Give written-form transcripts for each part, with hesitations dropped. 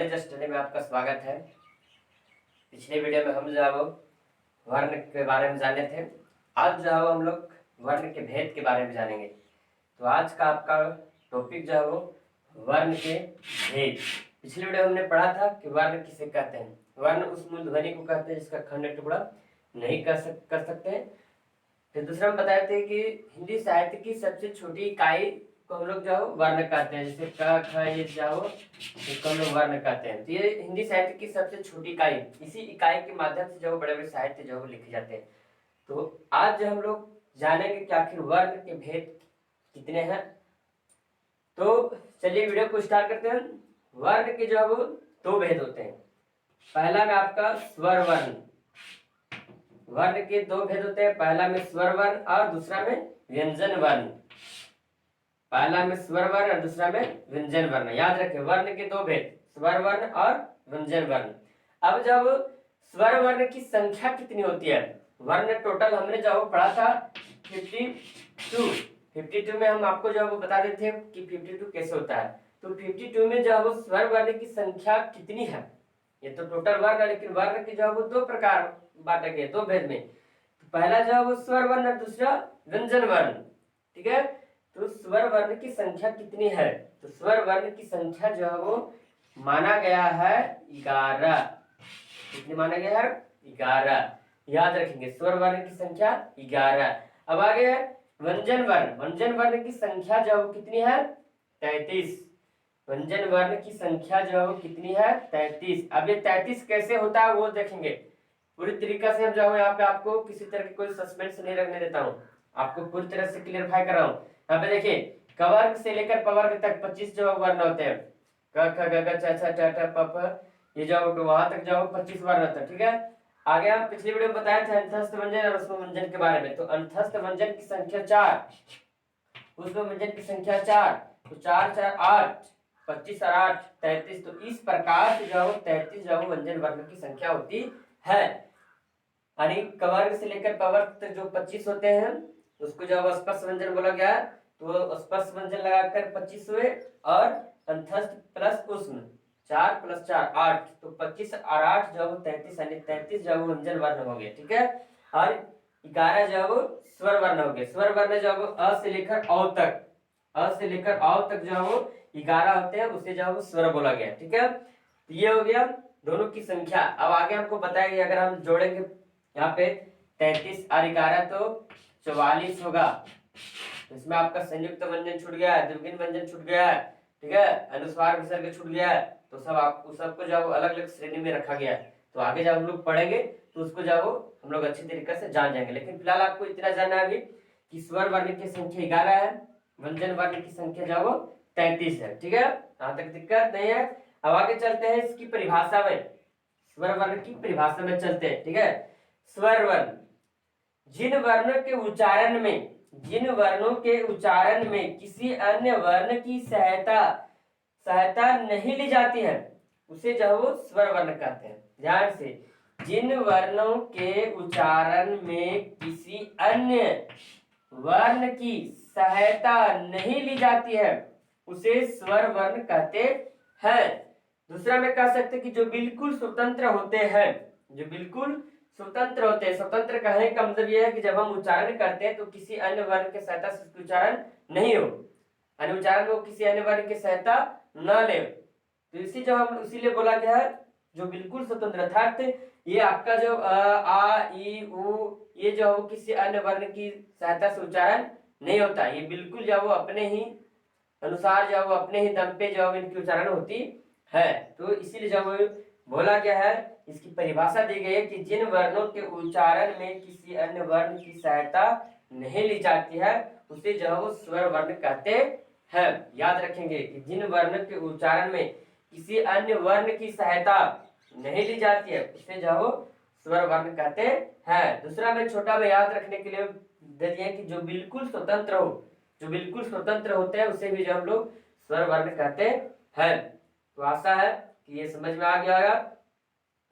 Knowledge study में आपका स्वागत है। पिछले वीडियो में हम जो है वो वर्ण के बारे में जाने थे। आज जो है वो हम लोग वर्ण के भेद के बारे में जानेंगे। तो आज का आपका टॉपिक जो है वो वर्ण के भेद। पिछले वीडियो में हमने पढ़ा था कि वर्ण किसे कहते हैं। वर्ण उस मूल ध्वनि को कहते हैं जिसका खंड टुकड़ा नहीं कर सकते। फिर दूसरा हम बताए थे कि हिंदी साहित्य की सबसे छोटी इकाई को हम लोग जो वर्ण कहते हैं, जैसे क ख ये जाओ इसको हम लोग वर्ण कहते हैं। तो ये हिंदी साहित्य की सबसे छोटी इकाई, इसी इकाई के माध्यम से जो बड़े बड़े साहित्य जो लिखे जाते हैं। तो आज जो हम लोग जानेंगे कि आखिर वर्ण के भेद कितने हैं। तो चलिए वीडियो को स्टार्ट करते हैं। वर्ण के जो है वो दो भेद होते हैं। पहला में आपका स्वर वर्ण। वर्ण के दो भेद होते हैं, पहला में स्वर वर्ण और दूसरा में व्यंजन वर्ण। पहला में स्वर वर्ण और दूसरा में व्यंजन वर्ण। याद रखें वर्ण के दो भेद, स्वर वर्ण और व्यंजन वर्ण। अब जब स्वर वर्ण की संख्या कितनी होती है, वर्ण टोटल हमने जो पढ़ा था 52 में हम आपको जो बता देते हैं कि 52 कैसे होता है। तो 52 में जो वो स्वर वर्ण की संख्या कितनी है, ये तो टोटल वर्ण है, लेकिन वर्ण की जो वो दो प्रकार बांटे गए, दो भेद में। तो पहला जो वो स्वर वर्ण और दूसरा व्यंजन वर्ण। ठीक है, तो स्वर वर्ण की संख्या कितनी है, तो स्वर वर्ण की संख्या जो है वो माना गया है 11। कितनी माना गया है? 11। याद रखेंगे स्वर वर्ण की संख्या 11। अब आगे है व्यंजन वर्ण। व्यंजन वर्ण की संख्या जो है कितनी है? 33। व्यंजन वर्ण की संख्या जो है वो कितनी है? 33। अब ये 33 कैसे होता है वो देखेंगे पूरी तरीका से। हम जो है यहाँ पे आपको किसी तरह की कोई सस्पेंस नहीं रखने देता हूँ, आपको पूरी तरह से क्लियरफाई कर रहा हूँ। यहाँ पे देखिए कवर्ग से लेकर पवर्ग तक 25 जो वर्ण होते हैं। क ख ग घ छ छ ट ठ प फ, ये जो वहां तक जो 25 वर्ण होता है। ठीक है, आगे हम पिछली वीडियो में बताए थे अंतस्थ व्यंजन और उसमें व्यंजन के बारे में। तो अंतस्थ व्यंजन की संख्या 4, उसमें व्यंजन की संख्या 4। तो 4 4 8, 25 और 8 33। तो इस प्रकार से जो 33 जो व्यंजन वर्ण की संख्या होती है। यानी कवर्ग से लेकर पवर्ग तक जो 25 होते हैं उसको जो स्पर्श व्यंजन बोला गया। तो स्पर्श व्यंजन लगाकर 25 हुए और अंतस्थ प्लस उष्ण 4 + 4 8, तो 25 और 8 जो 33, यानी 33 जो व्यंजन वर्ण हो गए। ठीक है, और 11 जो स्वर वर्ण हो गए। स्वर वर्ण जो अ से लेकर औ तक, अ से लेकर औ तक जो 11 होते हैं, उसे जो स्वर बोला गया। ठीक है, तो ये हो गया दोनों की संख्या। अब आगे हमको बताएंगे, अगर हम जोड़ेंगे यहाँ पे 33 और 11 तो 44 होगा। तो इसमें आपका संयुक्त व्यंजन छूट गया है, द्विगुण व्यंजन छूट गया है। ठीक है, अनुस्वार विसर्ग छूट गया है। तो सब आपको सबको जो अलग अलग श्रेणी में रखा गया है। तो आगे जब हम लोग पढ़ेंगे तो उसको जो हम लोग अच्छी तरीके से जान जाएंगे। लेकिन फिलहाल आपको इतना जानना है अभी कि स्वर वर्ण की संख्या 11 है, व्यंजन वर्ण की संख्या जो 33 है। ठीक है, यहाँ तक दिक्कत नहीं है। अब आगे चलते हैं इसकी परिभाषा में, स्वर वर्ण की परिभाषा में चलते हैं। ठीक है, स्वर वर्ण जिन वर्णों के उच्चारण में, जिन वर्णों के उच्चारण में किसी अन्य वर्ण की सहायता नहीं ली जाती है उसे जो वो स्वर वर्ण कहते हैं। ध्यान से, जिन वर्णों के उच्चारण में किसी अन्य वर्ण की सहायता नहीं ली जाती है उसे स्वर वर्ण कहते हैं। दूसरा में कह सकते कि जो बिल्कुल स्वतंत्र होते हैं, जो बिल्कुल स्वतंत्र होते हैं। स्वतंत्र कहने का मतलब यह है कि जब हम उच्चारण करते हैं तो किसी अन्य वर्ण के सहायता से उच्चारण नहीं हो, यानी उच्चारण में किसी अन्य वर्ण की सहायता न ले। तो इसी जो हम इसीलिए बोला गया है जो बिल्कुल स्वतंत्र, अर्थात ये आपका जो आ ई उ ये जो किसी अन्य वर्ण की सहायता से उच्चारण नहीं होता। ये बिल्कुल जो अपने ही अनुसार जो अपने ही दम पे जो इनकी उच्चारण होती है। तो इसीलिए जब बोला गया है, इसकी परिभाषा दी गई है कि जिन वर्णों के उच्चारण में किसी अन्य वर्ण की सहायता नहीं ली जाती है उसे जो वो स्वर वर्ण कहते हैं। याद रखेंगे कि जिन वर्ण के उच्चारण में किसी अन्य वर्ण की सहायता नहीं ली जाती है उसे जो वो स्वर वर्ण कहते हैं। दूसरा में छोटा में याद रखने के लिए दे दिया कि जो बिल्कुल स्वतंत्र हो, जो बिल्कुल स्वतंत्र होते हैं उसे भी जो हम लोग स्वर वर्ण कहते हैं। तो आशा है कि ये समझ में आ गया होगा।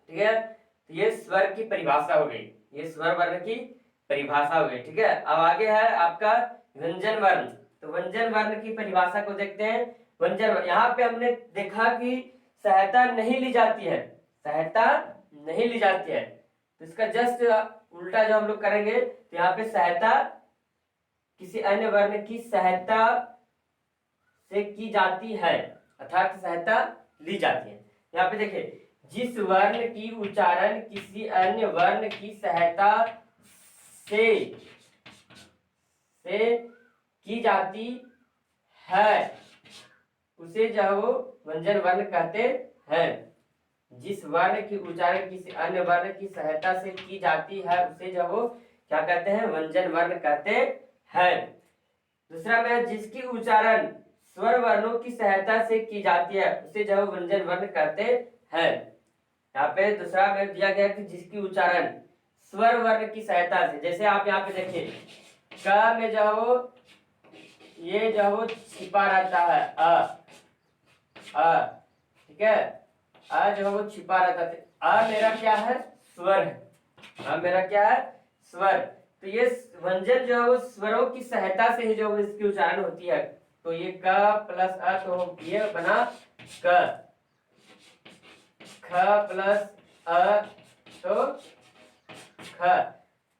ठीक है, तो ये स्वर की परिभाषा हो गई, ये स्वर वर्ण की परिभाषा हो गई। ठीक है, अब आगे है आपका व्यंजन वर्ण। तो व्यंजन वर्ण की परिभाषा को देखते हैं। व्यंजन वर्ण, यहाँ पे हमने देखा कि सहायता नहीं ली जाती है, सहायता नहीं ली जाती है। तो इसका जस्ट उल्टा जो हम लोग करेंगे, तो यहाँ पे सहायता किसी अन्य वर्ण की सहायता से की जाती है, अर्थात सहायता ली जाती है। यहाँ पे देखिए, जिस वर्ण की उच्चारण किसी अन्य वर्ण की सहायता से की जाती है उसे जो है वो व्यंजन वर्ण कहते हैं। जिस वर्ण की उच्चारण किसी अन्य वर्ण की सहायता से की जाती है उसे जो वो क्या कहते हैं, व्यंजन वर्ण कहते हैं। दूसरा में, जिसकी उच्चारण स्वर वर्णों की सहायता से की जाती है उसे जो व्यंजन वर्ण कहते हैं। यहाँ पे दूसरा में दिया गया कि जिसकी उच्चारण स्वर वर्ण की सहायता से, जैसे आप यहाँ पे देखिए, क में जो वो ये जो वो छिपा रहता है ठीक है, जो वो छिपा रहता है, मेरा क्या है, स्वर है, मेरा क्या है, स्वर। तो ये व्यंजन जो है वो स्वरों की सहायता से ही जो इसकी उच्चारण होती है। तो ये क प्लस अ, तो ये बना क, ख प्लस अ तो ख।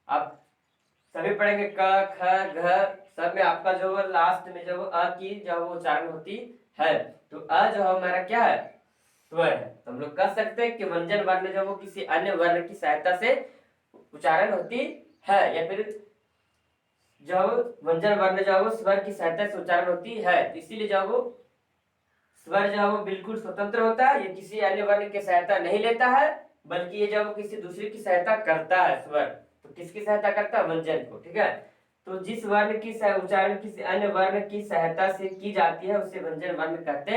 अब सभी पढ़ेंगे क ख घ, सब में आपका जो लास्ट में जो अ की जो वो उच्चारण होती है। तो अ जो हमारा क्या है, स्वर है। तो हम लोग कह सकते हैं कि व्यंजन वर्ण जो वो किसी अन्य वर्ण की सहायता से उच्चारण होती है, या फिर जो व्यंजन वर्ण जो वो स्वर की सहायता से उच्चारण होती है। इसीलिए जो वो स्वर जो है वो बिल्कुल स्वतंत्र होता है, ये किसी अन्य वर्ण की सहायता नहीं लेता है, बल्कि ये जो किसी दूसरे की सहायता करता है। स्वर तो किसकी सहायता करता है, व्यंजन को, ठीक है। तो जिस वर्ण की उच्चारण किसी अन्य वर्ण की सहायता से की जाती है उसे व्यंजन वर्ण कहते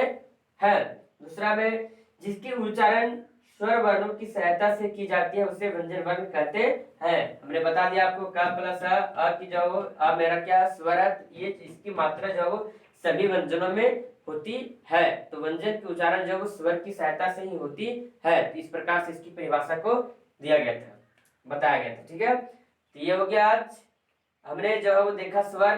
हैं। दूसरा में, जिसकी उच्चारण स्वर वर्णों की सहायता से की जाती है उसे व्यंजन वर्ण कहते हैं। हमने बता दिया आपको, क प्लस अ की जो अ मेरा क्या स्वर है, ये इसकी मात्रा जो सभी व्यंजनों में होती है। तो व्यंजन की उच्चारण जो स्वर की सहायता से ही होती है। तो इस प्रकार से इसकी परिभाषा को दिया गया था, बताया गया था, ठीक है। तो ये हो गया, आज हमने जो है वो देखा स्वर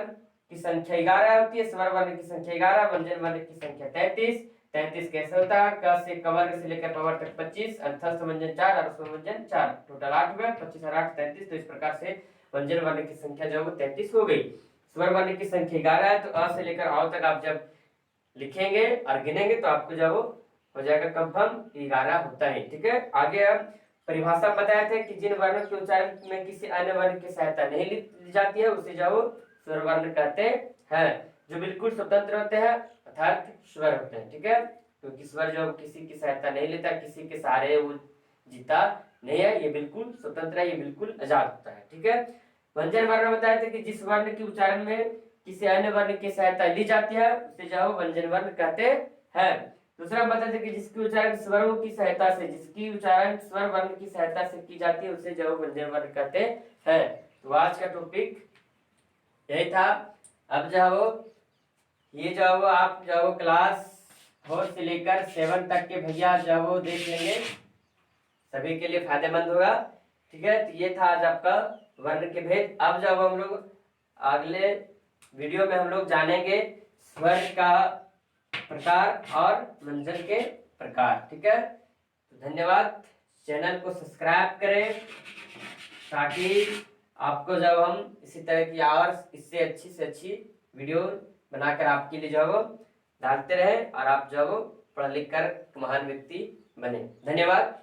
की संख्या 11 होती है, स्वर वर्ण की संख्या 11, व्यंजन वर्ण की संख्या 33। 33 कैसे होता है, क से कवर्ग से लेकर पवर तक 25, अंतस्थ व्यंजन 4 और उसमें व्यंजन 4, टोटल 8 हुआ, 25 और 8 33। तो इस प्रकार से व्यंजन वर्ण की संख्या जो है वो 33 हो गई। स्वर वर्ण की संख्या 11 है, तो अ से लेकर औ तक आप जब लिखेंगे और गिनेंगे तो आपको जो हो जाएगा कंफर्म 11 होता है, ठीक है। आगे हम परिभाषा बताए थे कि जिन वर्णों के उच्चारण में किसी अन्य वर्ण की सहायता नहीं ली जाती है उसे जो स्वर वर्ण कहते हैं, जो बिल्कुल स्वतंत्र होते हैं, अर्थात स्वर होते हैं, ठीक है। क्योंकि स्वर जो किसी की सहायता नहीं लेता, किसी के सहारे वो जीता नहीं है, ये बिल्कुल स्वतंत्र है, ये बिल्कुल आजाद होता है, ठीक है। व्यंजन वर्ण बताए थे कि जिस वर्ण के उच्चारण में किसी अन्य वर्ण की सहायता ली जाती है उसे जो व्यंजन वर्ण कहते हैं। दूसरा बता दें कि जिसकी उच्चारण स्वरों की सहायता से, जिसकी उच्चारण स्वर वर्ण की सहायता से की जाती है उसे जो व्यंजन वर्ण कहते हैं। तो आज का टॉपिक यही था। अब जो ये जो आप जो क्लास 4 से लेकर 7 तक के भैया जो देख लेंगे, सभी के लिए फायदेमंद होगा, ठीक है। तो ये था आज आपका वर्ण के भेद। अब जब हम लोग अगले वीडियो में हम लोग जानेंगे स्वर का प्रकार और व्यंजन के प्रकार, ठीक है। तो धन्यवाद, चैनल को सब्सक्राइब करें ताकि आपको जब हम इसी तरह की और इससे अच्छी से अच्छी वीडियो बनाकर आपके लिए जो डालते रहे और आप जो पढ़ लिख कर महान व्यक्ति बने। धन्यवाद।